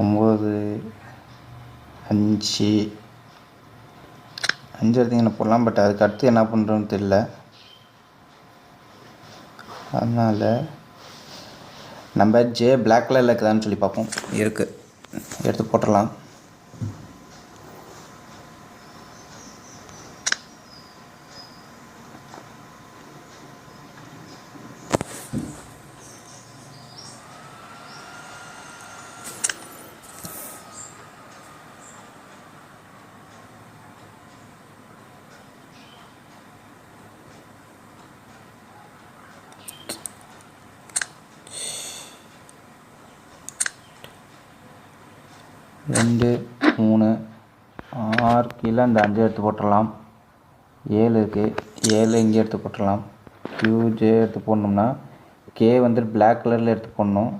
9 5 எடுத்தீங்கன்னா போடலாம். பட் அதுக்கு அடுத்து என்ன பண்ணுறோன்னு தெரியல. அதனால் நம்ம ஜே பிளாக் கலரில் இருக்குதான்னு சொல்லி பார்ப்போம். இருக்குது, எடுத்து போட்டுடலாம். ரெண்டு 3 6 கீழே இந்த 5 எடுத்து போட்டுடலாம். 7 இருக்குது, 7 இங்கே எடுத்து போட்டுடலாம். QJ எடுத்து போடணும்னா K வந்து பிளாக் கலரில் எடுத்து போடணும்.